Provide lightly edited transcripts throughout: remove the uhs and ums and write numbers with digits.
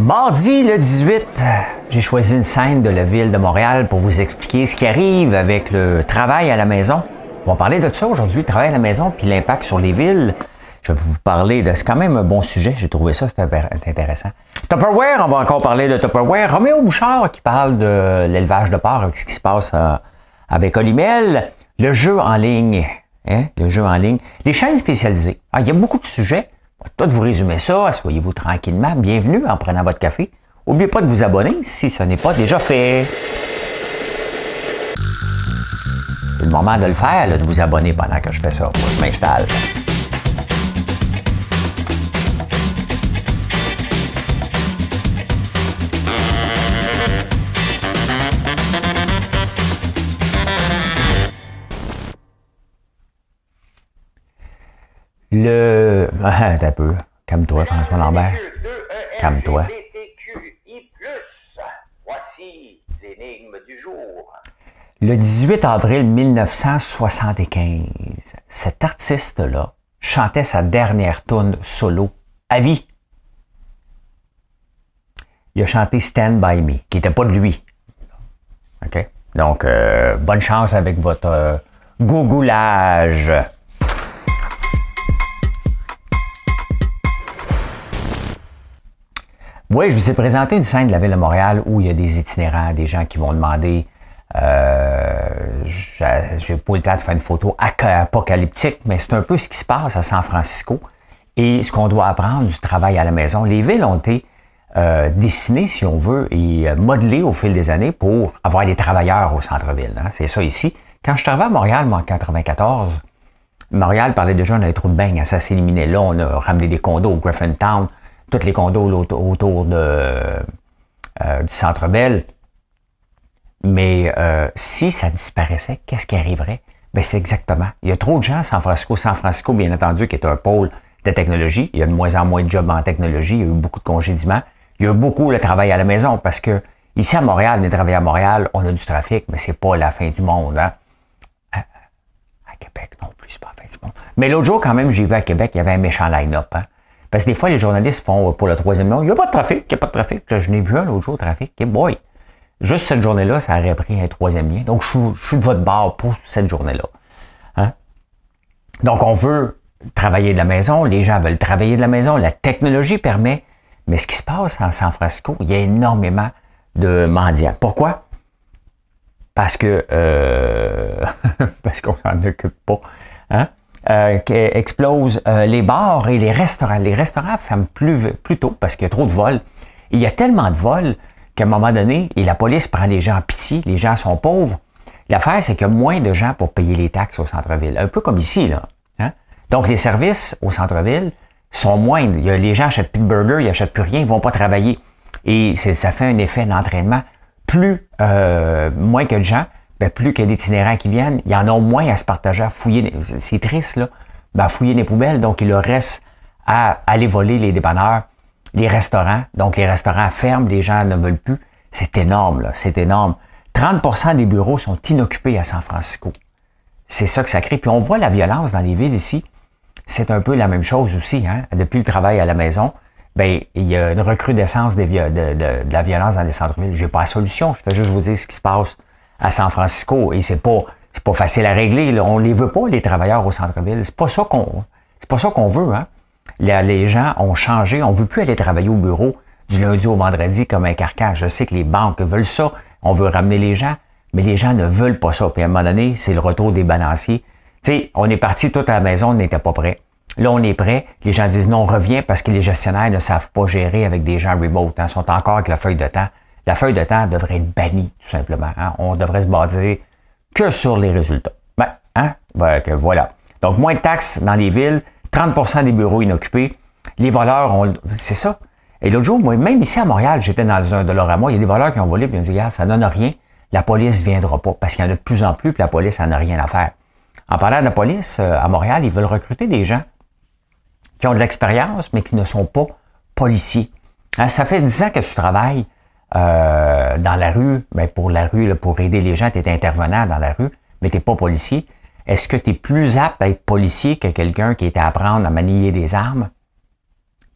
Mardi le 18, j'ai choisi une scène de la ville de Montréal pour vous expliquer ce qui arrive avec le travail à la maison. On va parler de ça aujourd'hui, le travail à la maison puis l'impact sur les villes. Je vais vous parler de... C'est quand même un bon sujet, j'ai trouvé ça, c'était intéressant. Tupperware, on va encore parler de Tupperware. Roméo Bouchard qui parle de l'élevage de porc, avec ce qui se passe avec Olimel. Le jeu en ligne, le jeu en ligne. Les chaînes spécialisées. Il y a beaucoup de sujets. Tout vous résumer ça, asseyez-vous tranquillement. Bienvenue en prenant votre café. N'oubliez pas de vous abonner si ce n'est pas déjà fait. C'est le moment de le faire, là, de vous abonner pendant que je fais ça. Moi, je m'installe. Attends un peu. Calme-toi, François Lambert. Calme-toi. Voici l'énigme du jour. Le 18 avril 1975, cet artiste-là chantait sa dernière tourne solo à vie. Il a chanté Stand By Me, qui n'était pas de lui. OK? Donc, bonne chance avec votre googlage. Oui, je vous ai présenté une scène de la ville de Montréal où il y a des itinérants, des gens qui vont demander j'ai pas eu le temps de faire une photo apocalyptique, mais c'est un peu ce qui se passe à San Francisco et ce qu'on doit apprendre du travail à la maison. Les villes ont été dessinées, si on veut, et modelées au fil des années pour avoir des travailleurs au centre-ville. Hein. C'est ça ici. Quand je travaillais à Montréal, moi, en 1994, Montréal parlait déjà d'un trou de bain, ça s'éliminait. Là, on a ramené des condos au Griffintown, tous les condos autour du Centre Bell. Mais si ça disparaissait, qu'est-ce qui arriverait? Ben c'est exactement. Il y a trop de gens à San Francisco. San Francisco, bien entendu, qui est un pôle de technologie. Il y a de moins en moins de jobs en technologie. Il y a eu beaucoup de congédiements. Il y a eu beaucoup de travail à la maison parce que ici à Montréal, on est travaillé à Montréal, on a du trafic, mais c'est pas la fin du monde. Hein? À Québec non plus, c'est pas la fin du monde. Mais l'autre jour, quand même, j'ai vu à Québec, il y avait un méchant line-up. Hein? Parce que des fois, les journalistes font pour le troisième lien, il n'y a pas de trafic, il n'y a pas de trafic. Là, je n'ai vu un l'autre jour, trafic. Et boy, juste cette journée-là, ça aurait pris un troisième lien. Donc, je suis de votre bord pour cette journée-là. Hein? Donc, on veut travailler de la maison, les gens veulent travailler de la maison, la technologie permet, mais ce qui se passe en San Francisco, il y a énormément de mendiants. Pourquoi? Parce que parce qu'on s'en occupe pas. Hein? Qui explose les bars et les restaurants. Les restaurants ferment plus tôt parce qu'il y a trop de vols. Et il y a tellement de vols qu'à un moment donné, et la police prend les gens en pitié, les gens sont pauvres. L'affaire, c'est qu'il y a moins de gens pour payer les taxes au centre-ville. Un peu comme ici, là. Hein? Donc, les services au centre-ville sont moindres. Les gens n'achètent plus de burgers, ils n'achètent plus rien, ils ne vont pas travailler. Et ça fait un effet d'entraînement. Plus, moins que de gens, ben, plus que d'itinérants qui viennent, il y en a moins à se partager, à fouiller, c'est triste, là, ben, à fouiller les poubelles. Donc, il leur reste à aller voler les dépanneurs, les restaurants. Donc, les restaurants ferment, les gens ne veulent plus. C'est énorme, là, c'est énorme. 30% des bureaux sont inoccupés à San Francisco. C'est ça que ça crée. Puis, on voit la violence dans les villes ici. C'est un peu la même chose aussi, hein. Depuis le travail à la maison, ben, il y a une recrudescence de la violence dans les centres-villes. J'ai pas la solution. Je vais juste vous dire ce qui se passe à San Francisco, et c'est pas facile à régler. Là. On les veut pas, les travailleurs au centre-ville. C'est pas ça qu'on veut. Hein. Les gens ont changé. On veut plus aller travailler au bureau du lundi au vendredi comme un carcan. Je sais que les banques veulent ça. On veut ramener les gens, mais les gens ne veulent pas ça. Puis à un moment donné, c'est le retour des balanciers. Tu sais, on est parti toute à la maison, on n'était pas prêt. Là, on est prêt. Les gens disent non, on revient parce que les gestionnaires ne savent pas gérer avec des gens remote. Hein. Ils sont encore avec la feuille de temps. La feuille de temps devrait être bannie, tout simplement. Hein? On devrait se baser que sur les résultats. Ben, hein? Voilà. Donc, moins de taxes dans les villes, 30% des bureaux inoccupés. Les voleurs, c'est ça. Et l'autre jour, moi, même ici à Montréal, j'étais dans un Dollarama, il y a des voleurs qui ont volé, puis ils ont dit, regarde, ça donne rien, la police ne viendra pas, parce qu'il y en a de plus en plus, puis la police n'en a rien à faire. En parlant de la police, à Montréal, ils veulent recruter des gens qui ont de l'expérience, mais qui ne sont pas policiers. Hein? Ça fait 10 ans que tu travailles dans la rue, ben pour la rue, là, pour aider les gens, tu es intervenant dans la rue, mais tu n'es pas policier. Est-ce que tu es plus apte à être policier que quelqu'un qui est à apprendre à manier des armes?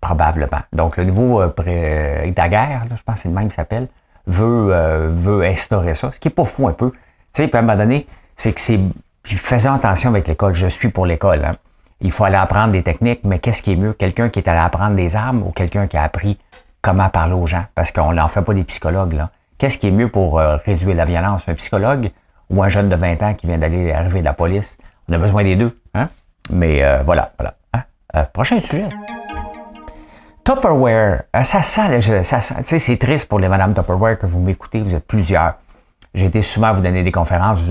probablement. Donc, le nouveau Daguerre, je pense que c'est le même qui s'appelle, veut instaurer ça, ce qui est pas fou un peu. Tu sais, puis à un moment donné, c'est que c'est... Puis faisons attention avec l'école, je suis pour l'école. Hein. Il faut aller apprendre des techniques, mais qu'est-ce qui est mieux? Quelqu'un qui est allé apprendre des armes ou quelqu'un qui a appris comment parler aux gens? Parce qu'on n'en fait pas des psychologues, là. Qu'est-ce qui est mieux pour réduire la violence? Un psychologue ou un jeune de 20 ans qui vient d'aller arriver de la police? On a besoin des deux. Hein? Mais voilà. Hein? Prochain sujet. Tupperware. Ça sent, c'est triste pour les madames Tupperware que vous m'écoutez, vous êtes plusieurs. J'ai été souvent vous donner des conférences,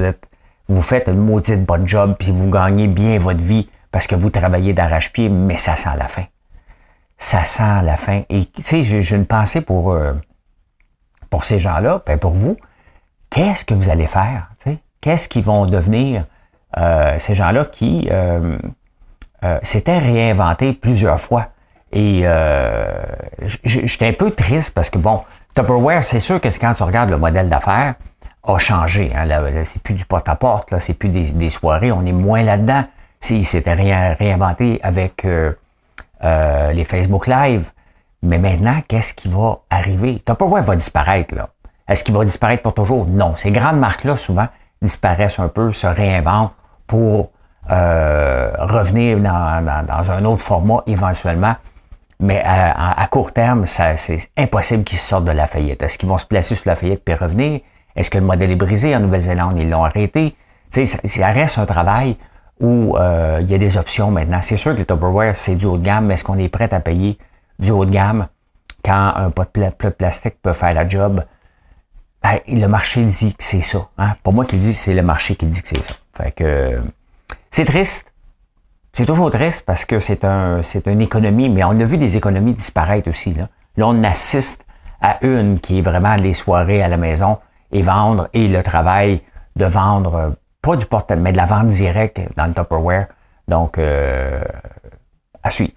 vous faites une maudite bonne job, puis vous gagnez bien votre vie parce que vous travaillez d'arrache-pied, mais ça sent la fin. Ça sent la fin. Et tu sais, j'ai une pensée pour ces gens-là, ben pour vous. Qu'est-ce que vous allez faire? T'sais? Qu'est-ce qu'ils vont devenir ces gens-là qui s'étaient réinventés plusieurs fois? Et j'étais un peu triste parce que, bon, Tupperware, c'est sûr que quand tu regardes le modèle d'affaires, a changé. Hein, là, c'est plus du porte-à-porte, là, c'est plus des soirées, on est moins là-dedans. Ils s'étaient réinventé avec les Facebook Live. Mais maintenant, qu'est-ce qui va arriver? Tupperware va disparaître, là. Est-ce qu'il va disparaître pour toujours? Non. Ces grandes marques-là, souvent, disparaissent un peu, se réinventent pour revenir dans un autre format éventuellement. Mais à court terme, c'est impossible qu'ils sortent de la faillite. Est-ce qu'ils vont se placer sur la faillite puis revenir? Est-ce que le modèle est brisé? En Nouvelle-Zélande, ils l'ont arrêté. Tu sais, ça reste un travail où il y a des options maintenant. C'est sûr que le Tupperware, c'est du haut de gamme, mais est-ce qu'on est prêt à payer du haut de gamme quand un pot de plastique peut faire la job? Ben, le marché dit que c'est ça. Hein? Pour moi qui dit, c'est le marché qui dit que c'est ça. Fait que c'est triste. C'est toujours triste parce que c'est une économie, mais on a vu des économies disparaître aussi. Là, on assiste à une qui est vraiment les soirées à la maison et vendre, et le travail de vendre, pas du portable, mais de la vente directe dans le Tupperware. Donc, à suivre.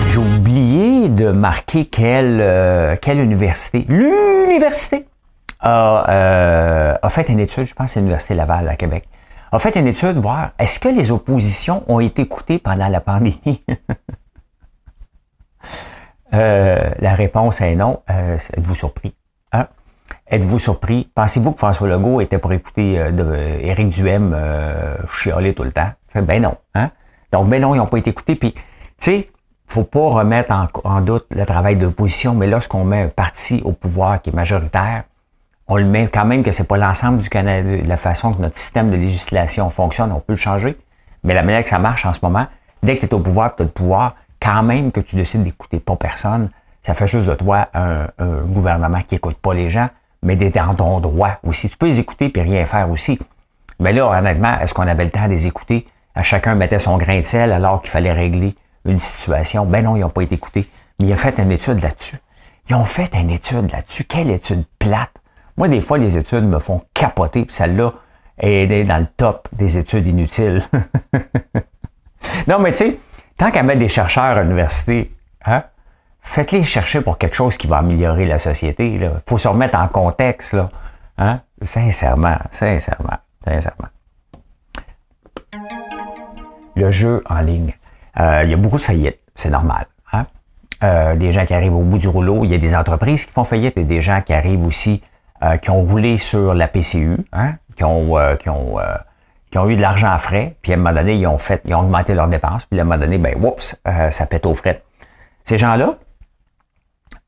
J'ai oublié de marquer quelle université. L'université a fait une étude, je pense que c'est l'Université Laval à Québec, a fait une étude voir est-ce que les oppositions ont été écoutées pendant la pandémie? La réponse est non. Êtes-vous surpris? Hein? Êtes-vous surpris? Pensez-vous que François Legault était pour écouter Éric Duhaime chialer tout le temps? Ben non. Hein? Donc, ben non, ils n'ont pas été écoutés. Puis, tu sais, faut pas remettre en doute le travail d'opposition, mais lorsqu'on met un parti au pouvoir qui est majoritaire, on le met quand même que c'est pas l'ensemble du Canada, la façon que notre système de législation fonctionne, on peut le changer. Mais la manière que ça marche en ce moment, dès que tu es au pouvoir, tu as le pouvoir, quand même que tu décides d'écouter pas personne, ça fait juste de toi un gouvernement qui écoute pas les gens, mais d'être dans ton droit aussi. Tu peux les écouter puis rien faire aussi. Mais là, honnêtement, est-ce qu'on avait le temps de les écouter? À chacun mettait son grain de sel alors qu'il fallait régler une situation. Ben non, ils n'ont pas été écoutés. Mais ils ont fait une étude là-dessus. Quelle étude plate. Moi, des fois, les études me font capoter, puis celle-là est dans le top des études inutiles. Non, mais tu sais, tant qu'à mettre des chercheurs à l'université, hein, faites-les chercher pour quelque chose qui va améliorer la société. Il faut se remettre en contexte, là. Hein? Sincèrement. Le jeu en ligne. Il y a beaucoup de faillites, c'est normal. Hein? Des gens qui arrivent au bout du rouleau. Il y a des entreprises qui font faillite et des gens qui arrivent aussi, qui ont roulé sur la PCU, hein? qui ont eu de l'argent à frais, puis à un moment donné, ils ont augmenté leurs dépenses, puis à un moment donné, ben, oups, ça pète aux frais. Ces gens-là,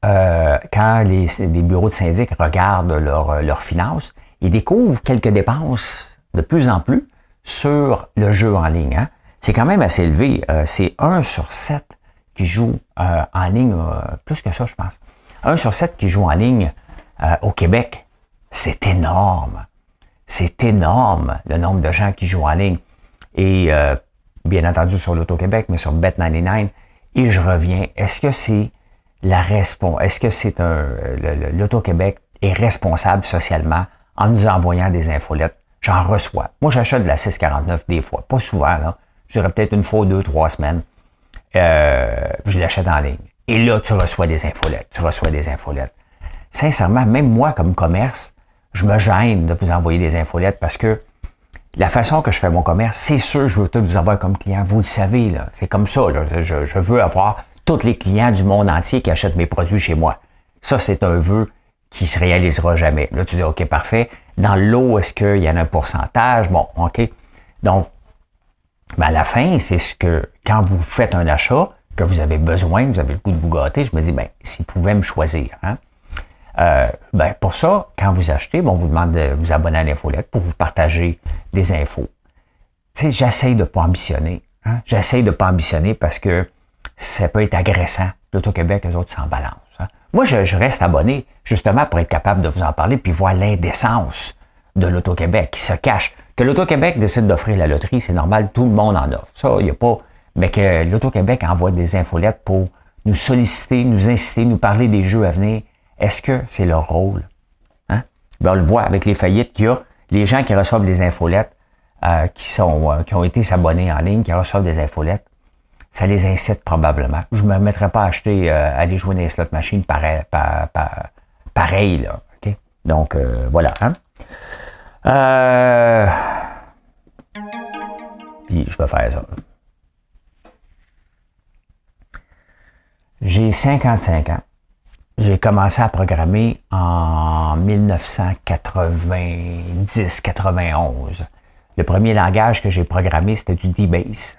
quand les bureaux de syndic regardent leurs finances, ils découvrent quelques dépenses de plus en plus sur le jeu en ligne. Hein? C'est quand même assez élevé. C'est 1 sur 7 qui joue en ligne, plus que ça, je pense. 1 sur 7 qui joue en ligne au Québec. C'est énorme. C'est énorme, le nombre de gens qui jouent en ligne. Et bien entendu sur l'Auto-Québec, mais sur Bet99. Et je reviens, est-ce que c'est l'Auto-Québec est responsable socialement en nous envoyant des infolettes? J'en reçois. Moi, j'achète de la 6,49 des fois. Pas souvent, là. Je dirais peut-être une fois, 2, 3 semaines. Je l'achète en ligne. Et là, tu reçois des infolettes. Sincèrement, même moi, comme commerce, je me gêne de vous envoyer des infolettes parce que la façon que je fais mon commerce, c'est sûr, je veux tout vous avoir comme client. Vous le savez, là, c'est comme ça. Là. Je veux avoir tous les clients du monde entier qui achètent mes produits chez moi. Ça, c'est un vœu qui se réalisera jamais. Là, tu dis, OK, parfait. Dans le lot, est-ce qu'il y en a un pourcentage? Bon, OK. Donc, ben à la fin, c'est ce que, quand vous faites un achat, que vous avez besoin, vous avez le goût de vous gâter, je me dis, ben, s'ils pouvaient me choisir, hein? Ben, pour ça, quand vous achetez, bon, on vous demande de vous abonner à l'infolette pour vous partager des infos. Tu sais, j'essaye de ne pas ambitionner. Hein? J'essaye de ne pas ambitionner parce que ça peut être agressant. L'Auto-Québec, eux autres s'en balancent. Hein? Moi, je reste abonné justement pour être capable de vous en parler puis voir l'indécence de l'Auto-Québec qui se cache. Que l'Auto-Québec décide d'offrir la loterie, c'est normal, tout le monde en offre. Ça, il n'y a pas... Mais que l'Auto-Québec envoie des infolettes pour nous solliciter, nous inciter, nous parler des jeux à venir. Est-ce que c'est leur rôle? Hein? Ben, on le voit avec les faillites qu'il y a. Les gens qui reçoivent des infolettes, qui ont été s'abonner en ligne, qui reçoivent des infolettes, ça les incite probablement. Je ne me mettrais pas à acheter, aller jouer dans les slot machines pareil, là. Okay? Donc, voilà. Hein? Puis, je vais faire ça. J'ai 55 ans. J'ai commencé à programmer en 1990-91. Le premier langage que j'ai programmé, c'était du D-Base.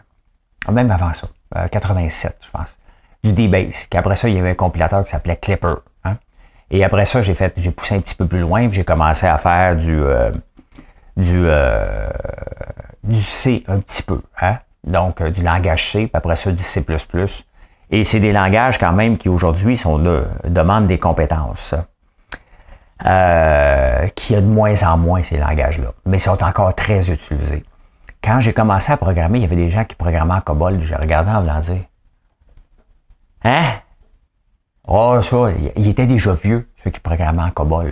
Même avant ça, 87, je pense. Du D-Base. Après ça, il y avait un compilateur qui s'appelait Clipper. Hein? Et après ça, j'ai poussé un petit peu plus loin, puis j'ai commencé à faire du C un petit peu. Hein? Donc, du langage C, puis après ça, du C++. Et c'est des langages quand même qui aujourd'hui demandent des compétences. Qu'il y a de moins en moins ces langages-là. Mais ils sont encore très utilisés. Quand j'ai commencé à programmer, il y avait des gens qui programmaient en COBOL. J'ai regardé en voulant dire « Hein? Oh, ça, ils étaient déjà vieux, ceux qui programmaient en COBOL. »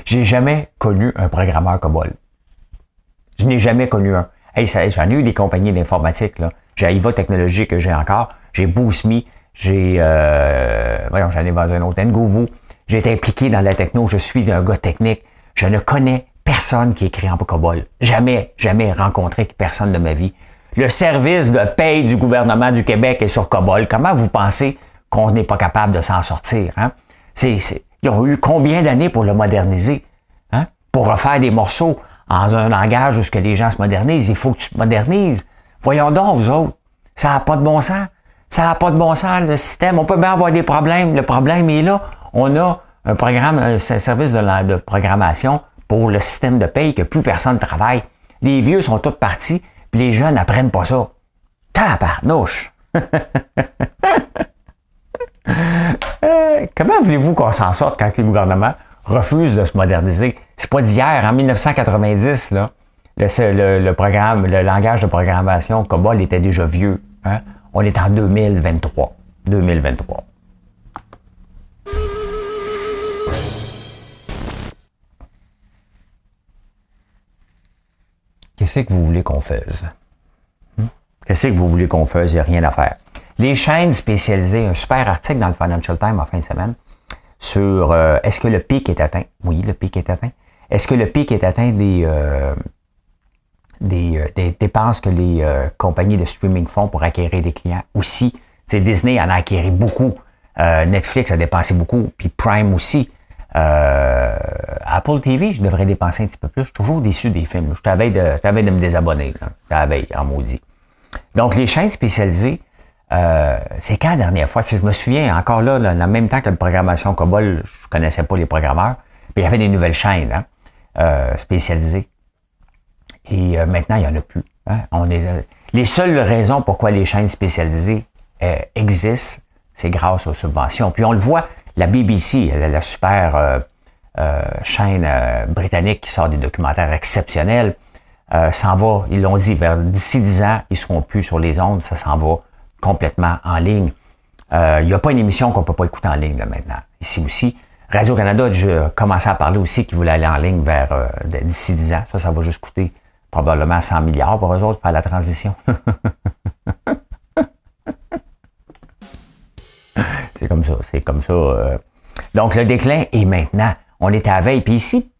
J'ai jamais connu un programmeur COBOL. Je n'ai jamais connu un. Hey, j'en ai eu des compagnies d'informatique, là. J'ai Aiva Technologies que j'ai encore. J'ai BoostMe. J'en ai vendu un autre. Ngovo. J'ai été impliqué dans la techno. Je suis un gars technique. Je ne connais personne qui écrit en COBOL. Jamais rencontré personne de ma vie. Le service de paye du gouvernement du Québec est sur COBOL. Comment vous pensez qu'on n'est pas capable de s'en sortir? Hein? Ils ont eu combien d'années pour le moderniser? Hein? Pour refaire des morceaux en un langage où ce que les gens se modernisent. Il faut que tu te modernises. Voyons donc, vous autres. Ça n'a pas de bon sens. Ça n'a pas de bon sens, le système. On peut bien avoir des problèmes. Le problème est là. On a un service de programmation pour le système de paye que plus personne ne travaille. Les vieux sont tous partis, puis les jeunes n'apprennent pas ça. Tabarnouche! Comment voulez-vous qu'on s'en sorte quand les gouvernements refusent de se moderniser? C'est pas d'hier. En 1990, là, le langage de programmation COBOL était déjà vieux. Hein? On est en 2023. 2023. Qu'est-ce que vous voulez qu'on fasse? Qu'est-ce que vous voulez qu'on fasse? Il n'y a rien à faire. Les chaînes spécialisées, un super article dans le Financial Times en fin de semaine sur est-ce que le pic est atteint? Oui, le pic est atteint. Est-ce que le pic est atteint des dépenses que les compagnies de streaming font pour acquérir des clients? Aussi, Disney en a acquéri beaucoup. Netflix a dépensé beaucoup. Puis Prime aussi. Apple TV, je devrais dépenser un petit peu plus. Je suis toujours déçu des films. Je t'avais de me désabonner. Je t'avais en maudit. Donc, les chaînes spécialisées, c'est quand la dernière fois? Je me souviens, encore là, en même temps que la programmation COBOL, je connaissais pas les programmeurs, puis il y avait des nouvelles chaînes spécialisées. Et maintenant, il n'y en a plus. Hein? Les seules raisons pourquoi les chaînes spécialisées existent, c'est grâce aux subventions. Puis on le voit, la BBC, la super chaîne britannique qui sort des documentaires exceptionnels, s'en va, ils l'ont dit, d'ici 10 ans, ils ne seront plus sur les ondes, ça s'en va complètement en ligne. Il n'y a pas une émission qu'on ne peut pas écouter en ligne là, maintenant. Ici aussi, Radio-Canada a commencé à parler aussi qu'ils voulaient aller en ligne d'ici 10 ans. Ça va juste coûter probablement 100 milliards pour eux autres faire la transition. C'est comme ça. Donc, le déclin est maintenant. On est à la veille. Puis ici,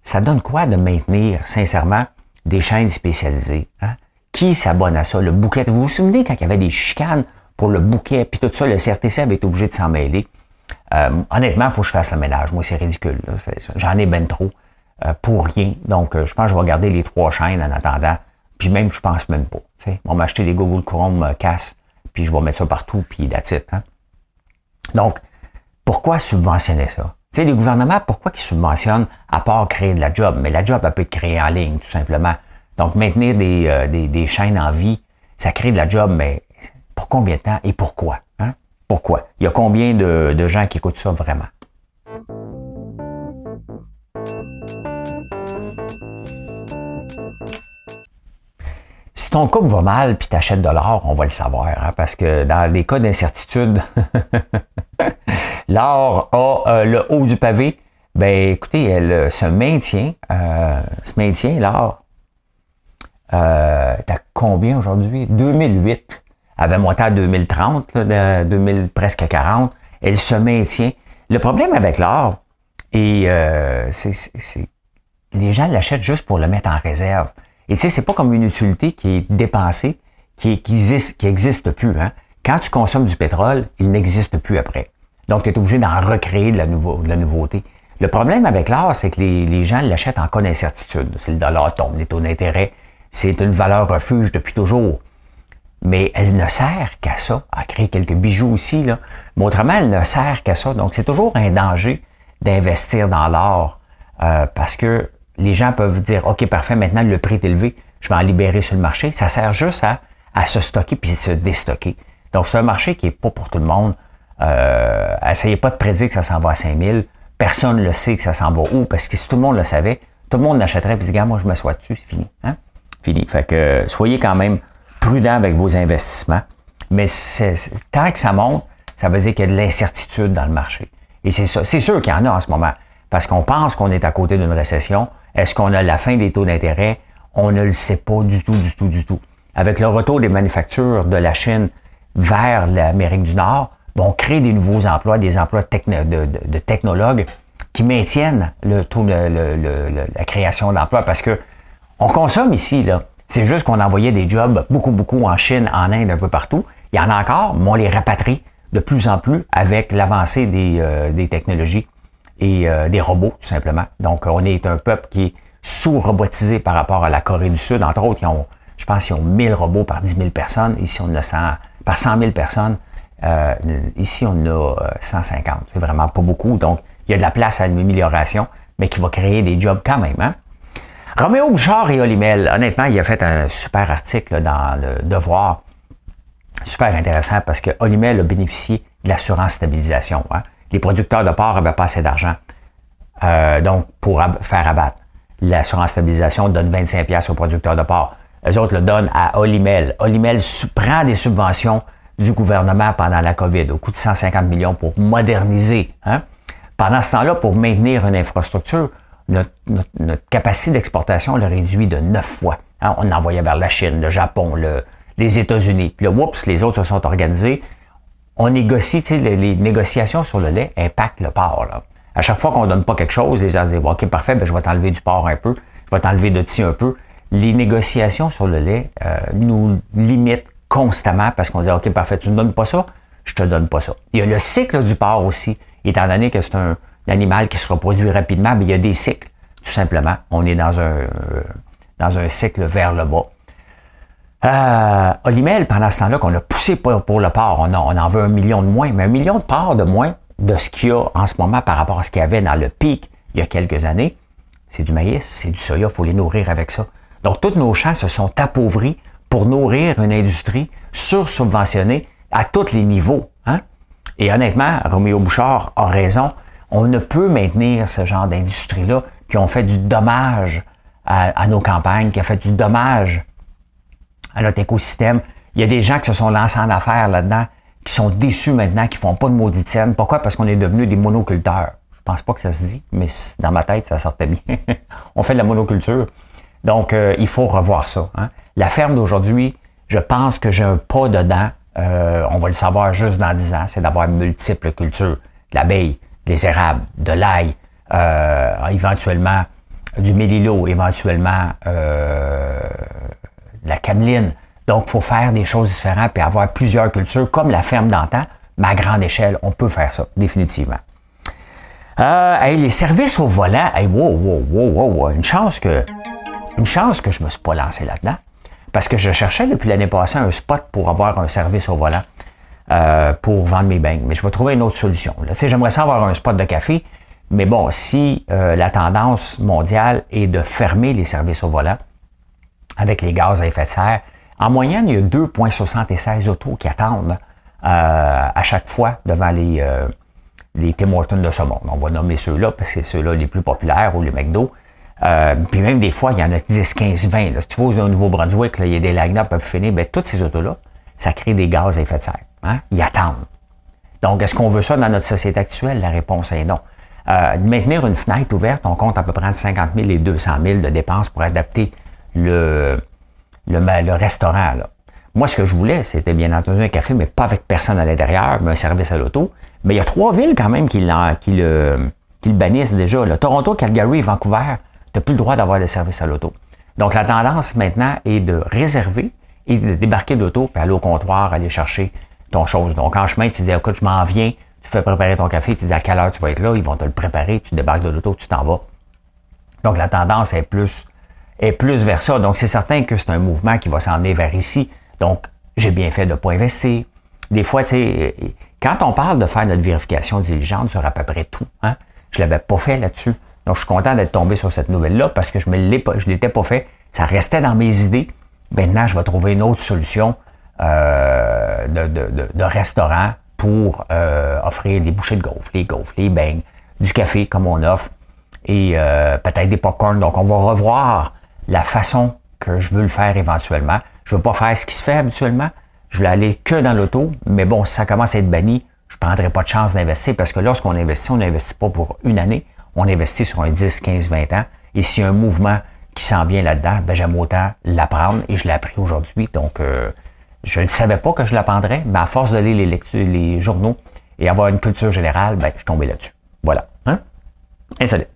ça donne quoi de maintenir, sincèrement, des chaînes spécialisées? Hein? Qui s'abonne à ça? Le bouquet. Vous vous souvenez quand il y avait des chicanes pour le bouquet, puis tout ça, le CRTC avait été obligé de s'en mêler. Honnêtement, il faut que je fasse le ménage. Moi, c'est ridicule. J'en ai ben trop pour rien. Donc, je pense que je vais garder les 3 chaînes en attendant. Puis même, je pense même pas. T'sais. On va m'acheter des Google Chrome casse, puis je vais mettre ça partout, puis that's it. Hein? Donc, pourquoi subventionner ça? Tu sais, les gouvernements, pourquoi ils subventionnent à part créer de la job? Mais la job, elle peut être créée en ligne, tout simplement. Donc, maintenir des chaînes en vie, ça crée de la job, mais pour combien de temps et pourquoi? Hein? Pourquoi? Il y a combien de gens qui écoutent ça vraiment? Si ton couple va mal puis t'achètes de l'or, on va le savoir, hein, parce que dans les cas d'incertitude, l'or a le haut du pavé. Ben, écoutez, elle se maintient, l'or. T'as combien aujourd'hui? 2008. Elle avait monté à 2030, là, 2000, presque 40. Elle se maintient. Le problème avec l'or, c'est les gens l'achètent juste pour le mettre en réserve. Et tu sais, c'est pas comme une utilité qui est dépensée, qui existe plus. Hein? Quand tu consommes du pétrole, il n'existe plus après. Donc, tu es obligé d'en recréer de la nouveauté. Le problème avec l'or, c'est que les gens l'achètent en cas d'incertitude. C'est le dollar tombe, les taux d'intérêt. C'est une valeur refuge depuis toujours. Mais elle ne sert qu'à ça, à créer quelques bijoux aussi, là. Mais autrement, elle ne sert qu'à ça. Donc, c'est toujours un danger d'investir dans l'or parce que les gens peuvent dire, OK, parfait, maintenant le prix est élevé, je vais en libérer sur le marché. Ça sert juste à se stocker puis se déstocker. Donc, c'est un marché qui n'est pas pour tout le monde. Essayez pas de prédire que ça s'en va à 5000. Personne ne le sait que ça s'en va où, parce que si tout le monde le savait, tout le monde l'achèterait et dit, gars, moi, je m'assois dessus, c'est fini. Hein? Fini. Fait que soyez quand même prudent avec vos investissements. Mais tant que ça monte, ça veut dire qu'il y a de l'incertitude dans le marché. Et c'est ça. C'est sûr qu'il y en a en ce moment. Parce qu'on pense qu'on est à côté d'une récession. Est-ce qu'on a la fin des taux d'intérêt? On ne le sait pas du tout. Avec le retour des manufactures de la Chine vers l'Amérique du Nord, on crée des nouveaux emplois, des emplois de technologues qui maintiennent le taux la création d'emplois parce que on consomme ici, là. C'est juste qu'on envoyait des jobs beaucoup en Chine, en Inde, un peu partout. Il y en a encore, mais on les rapatrie de plus en plus avec l'avancée des technologies et des robots, tout simplement. Donc, on est un peuple qui est sous-robotisé par rapport à la Corée du Sud. Entre autres, je pense qu'ils ont 1000 robots par 10 000 personnes. Ici, on en a 100, par 100 000 personnes. Ici, on en a 150. C'est vraiment pas beaucoup. Donc, il y a de la place à une amélioration, mais qui va créer des jobs quand même. Hein? Roméo Bouchard et Olimel, honnêtement, il a fait un super article là, dans le Devoir. Super intéressant parce que Olimel a bénéficié de l'assurance stabilisation. Hein? Les producteurs de porc n'avaient pas assez d'argent. Donc, pour faire abattre. L'assurance stabilisation donne 25$ aux producteurs de porc. Eux autres le donnent à Olimel. Olimel prend des subventions du gouvernement pendant la COVID, au coût de 150 millions pour moderniser. Hein? Pendant ce temps-là, pour maintenir une infrastructure, notre capacité d'exportation le réduit de 9 fois. Hein? On envoyait vers la Chine, le Japon, les États-Unis. Puis là, oups, les autres se sont organisés. On négocie, tu sais, les négociations sur le lait impactent le porc. Là. À chaque fois qu'on ne donne pas quelque chose, les gens disent, OK, parfait, ben, je vais t'enlever du porc un peu, je vais t'enlever de ti un peu. Les négociations sur le lait nous limitent constamment parce qu'on dit, OK, parfait, tu ne me donnes pas ça, je te donne pas ça. Il y a le cycle du porc aussi, étant donné que c'est un animal qui se reproduit rapidement, mais il y a des cycles, tout simplement. On est dans un cycle vers le bas. Olimel, pendant ce temps-là, qu'on a poussé pour le porc, on en veut 1 million de moins, mais 1 million de porcs de moins de ce qu'il y a en ce moment par rapport à ce qu'il y avait dans le pic il y a quelques années, c'est du maïs, c'est du soya, il faut les nourrir avec ça. Donc, tous nos champs se sont appauvris pour nourrir une industrie sursubventionnée à tous les niveaux. Hein? Et honnêtement, Roméo Bouchard a raison, on ne peut maintenir ce genre d'industrie-là qui ont fait du dommage à nos campagnes, qui a fait du dommage à notre écosystème. Il y a des gens qui se sont lancés en affaires là-dedans, qui sont déçus maintenant, qui font pas de maudite scène. Pourquoi? Parce qu'on est devenus des monoculteurs. Je pense pas que ça se dit, mais dans ma tête, ça sortait bien. On fait de la monoculture. Donc, il faut revoir ça. Hein? La ferme d'aujourd'hui, je pense que j'ai un pas dedans. On va le savoir juste dans 10 ans. C'est d'avoir multiples cultures. De l'abeille, des érables, de l'ail, éventuellement du mélilo, éventuellement la cameline. Donc, il faut faire des choses différentes et avoir plusieurs cultures, comme la ferme d'antan, mais à grande échelle, on peut faire ça, définitivement. Les services au volant, wow, une chance que je ne me suis pas lancé là-dedans, parce que je cherchais depuis l'année passée un spot pour avoir un service au volant pour vendre mes beignes. Mais je vais trouver une autre solution. Là. Tu sais, j'aimerais ça avoir un spot de café, mais bon, si la tendance mondiale est de fermer les services au volant avec les gaz à effet de serre, en moyenne, il y a 2,76 autos qui attendent à chaque fois devant les Tim Hortons de ce monde. On va nommer ceux-là parce que c'est ceux-là les plus populaires ou les McDo. Puis même des fois, il y en a 10, 15, 20. Là. Si tu vas au Nouveau-Brunswick, là, il y a des line-up à finir, bien, toutes ces autos-là, ça crée des gaz à effet de serre. Hein? Ils attendent. Donc, est-ce qu'on veut ça dans notre société actuelle? La réponse est non. Maintenir une fenêtre ouverte, on compte à peu près entre 50 000 et 200 000 de dépenses pour adapter le restaurant. Là. Moi, ce que je voulais, c'était bien entendu un café, mais pas avec personne à l'intérieur, mais un service à l'auto. Mais il y a 3 villes quand même qui le bannissent déjà. Là. Toronto, Calgary et Vancouver, tu n'as plus le droit d'avoir des services à l'auto. Donc, la tendance maintenant est de réserver et de débarquer de l'auto, puis aller au comptoir, aller chercher ton chose. Donc, en chemin, tu dis, écoute, je m'en viens, tu fais préparer ton café, tu dis à quelle heure tu vas être là, ils vont te le préparer, tu débarques de l'auto, tu t'en vas. Donc, la tendance est plus vers ça. Donc, c'est certain que c'est un mouvement qui va s'emmener vers ici. Donc, j'ai bien fait de ne pas investir. Des fois, tu sais, quand on parle de faire notre vérification diligente sur à peu près tout, hein, je ne l'avais pas fait là-dessus. Donc, je suis content d'être tombé sur cette nouvelle-là parce que je ne l'étais pas fait. Ça restait dans mes idées. Maintenant, je vais trouver une autre solution de restaurant pour offrir des bouchées de gaufres, les beignes, du café comme on offre et peut-être des popcorn. Donc, on va revoir la façon que je veux le faire éventuellement. Je ne veux pas faire ce qui se fait habituellement. Je vais aller que dans l'auto. Mais bon, si ça commence à être banni, je ne prendrai pas de chance d'investir parce que lorsqu'on investit, on n'investit pas pour une année. On investit sur un 10, 15, 20 ans. Et s'il y a un mouvement qui s'en vient là-dedans, ben j'aime autant l'apprendre et je l'ai appris aujourd'hui. Donc, je ne savais pas que je l'apprendrais, mais à force de lire les journaux et avoir une culture générale, ben, je suis tombé là-dessus. Voilà. Hein? Insolite.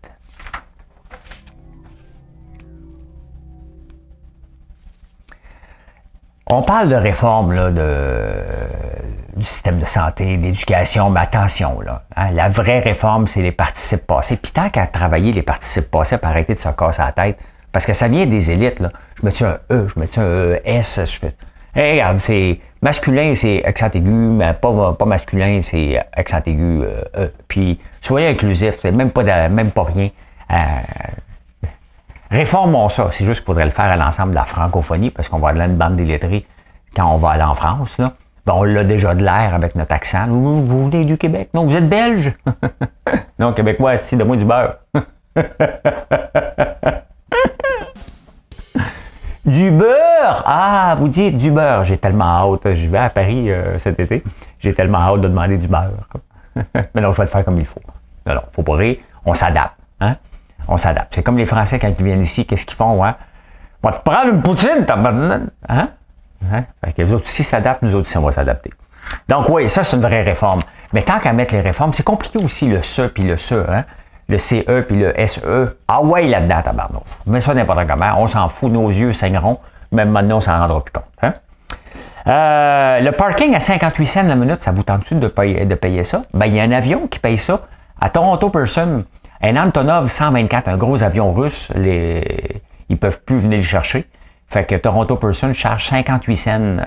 On parle de réforme là, du système de santé, d'éducation, mais attention, là, hein, la vraie réforme, c'est les participes passés. Puis tant qu'à travailler les participes passés, pour arrêter de se casser la tête, parce que ça vient des élites. Là. Je me dis un E, je me dis un ES, je fais... Hey, regarde, c'est masculin, c'est accent aigu, mais pas masculin, c'est accent aigu E. Puis soyez inclusif, c'est même pas rien. Réformons ça. C'est juste qu'il faudrait le faire à l'ensemble de la francophonie, parce qu'on va avoir une bande d'illettrés quand on va aller en France. Là. Ben, on l'a déjà de l'air avec notre accent. Vous venez du Québec? Non, vous êtes belge? Non, Québécois, c'est de moi du beurre. Du beurre! Ah, vous dites du beurre. J'ai tellement hâte. Je vais à Paris cet été. J'ai tellement hâte de demander du beurre. Mais non, je vais le faire comme il faut. Non, faut pas rire. On s'adapte. Hein? On s'adapte. C'est comme les Français quand ils viennent ici, qu'est-ce qu'ils font? Hein? On va te prendre une poutine, tabarnak! Hein? Hein? Fait que les autres aussi s'adaptent, nous autres aussi, on va s'adapter. Donc oui, ça, c'est une vraie réforme. Mais tant qu'à mettre les réformes, c'est compliqué aussi le CE puis le CE. Hein? Le CE puis le SE. Ah ouais, là-dedans, tabarnak. Mais ça, n'importe comment. On s'en fout, nos yeux saigneront. Même maintenant, on s'en rendra plus compte. Hein? Le parking à 58 cents la minute, ça vous tente-tu de payer ça? Ben, il y a un avion qui paye ça. À Toronto Pearson, un Antonov 124, un gros avion russe, ils peuvent plus venir le chercher. Fait que Toronto Pearson charge 58 cents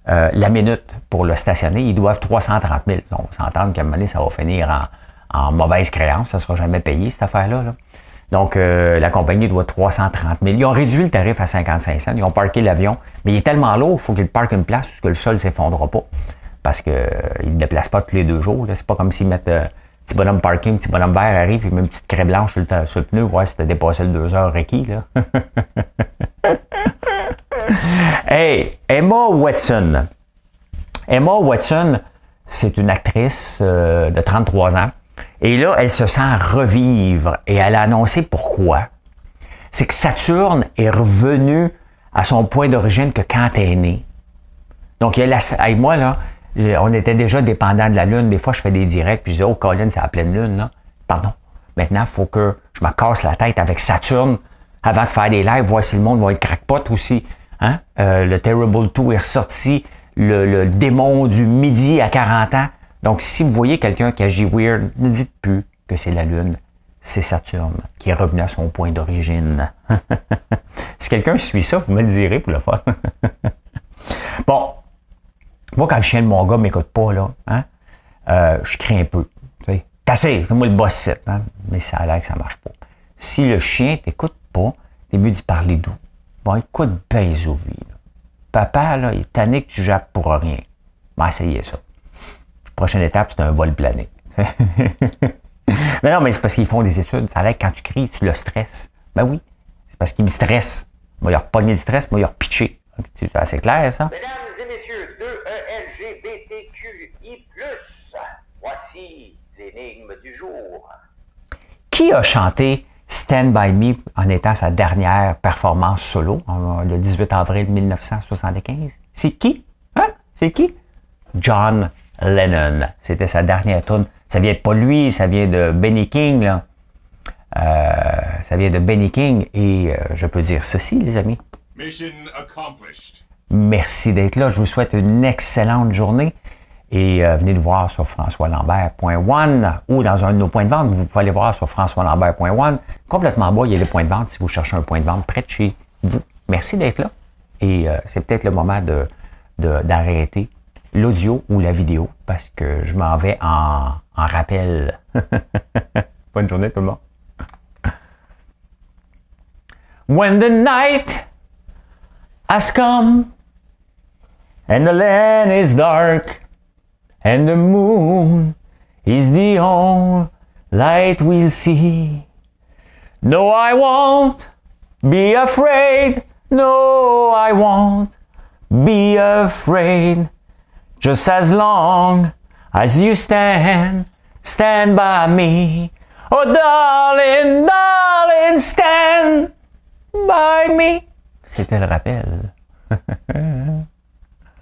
la minute pour le stationner. Ils doivent 330 000. On va s'entendre qu'à un moment donné, ça va finir en mauvaise créance. Ça ne sera jamais payé, cette affaire-là. Là. Donc, la compagnie doit 330 000. Ils ont réduit le tarif à 55 cents. Ils ont parqué l'avion. Mais il est tellement lourd, il faut qu'ils parquent une place parce que le sol ne s'effondrera pas. Parce qu'ils ne déplacent pas tous les 2 jours. Là. C'est pas comme s'ils mettent petit bonhomme parking, petit bonhomme vert arrive, il met une petite craie blanche sur le pneu, voir si tu as dépassé le 2 heures requis. Là. Hey, Emma Watson. Emma Watson, c'est une actrice de 33 ans. Et là, elle se sent revivre et elle a annoncé pourquoi. C'est que Saturne est revenu à son point d'origine que quand elle est née. Donc, hey, moi, là, on était déjà dépendant de la Lune. Des fois, je fais des directs, puis je dis, oh, Colin, c'est la pleine Lune, là. Pardon. Maintenant, il faut que je me casse la tête avec Saturne avant de faire des lives, voir si le monde va être crackpot aussi. Hein? Le Terrible 2 est ressorti, le démon du midi à 40 ans. Donc, si vous voyez quelqu'un qui agit weird, ne dites plus que c'est la Lune. C'est Saturne qui est revenu à son point d'origine. Si quelqu'un suit ça, vous me le direz pour le fun. Bon, moi, quand le chien de mon gars ne m'écoute pas, là, hein, je crie un peu. T'as assez, fais-moi le boss set. Hein, mais ça a l'air que ça ne marche pas. Si le chien ne t'écoute pas, t'es mieux d'y parler doux. Bon, écoute bien, Zouvi. Papa, là, il est tanné que tu jappes pour rien. Bon, essayez ça. Prochaine étape, c'est un vol plané. Mais non, mais c'est parce qu'ils font des études. Ça a l'air que quand tu cries, tu le stresses. Ben oui, c'est parce qu'il me stresse. Moi, il a repogné le stress, moi, il a repitché. C'est assez clair, ça? Mesdames et messieurs, 2LGBTQI+, voici l'énigme du jour. Qui a chanté Stand By Me en étant sa dernière performance solo, le 18 avril 1975? C'est qui? Hein? C'est qui? John Lennon. C'était sa dernière tune. Ça vient pas de lui, ça vient de Benny King, là. Ça vient de Benny King et je peux dire ceci, les amis. Mission accomplished. Merci d'être là. Je vous souhaite une excellente journée et venez nous voir sur françoislambert.one ou dans un de nos points de vente. Vous pouvez aller voir sur françoislambert.one. Complètement en bas, il y a les points de vente si vous cherchez un point de vente près de chez vous. Merci d'être là et c'est peut-être le moment d'arrêter l'audio ou la vidéo parce que je m'en vais en rappel. Bonne journée tout le monde. When the night has come and the land is dark and the moon is the only light we'll see. No, I won't be afraid. No, I won't be afraid. Just as long as you stand by me. Oh, darling, darling, stand by me. C'était le rappel.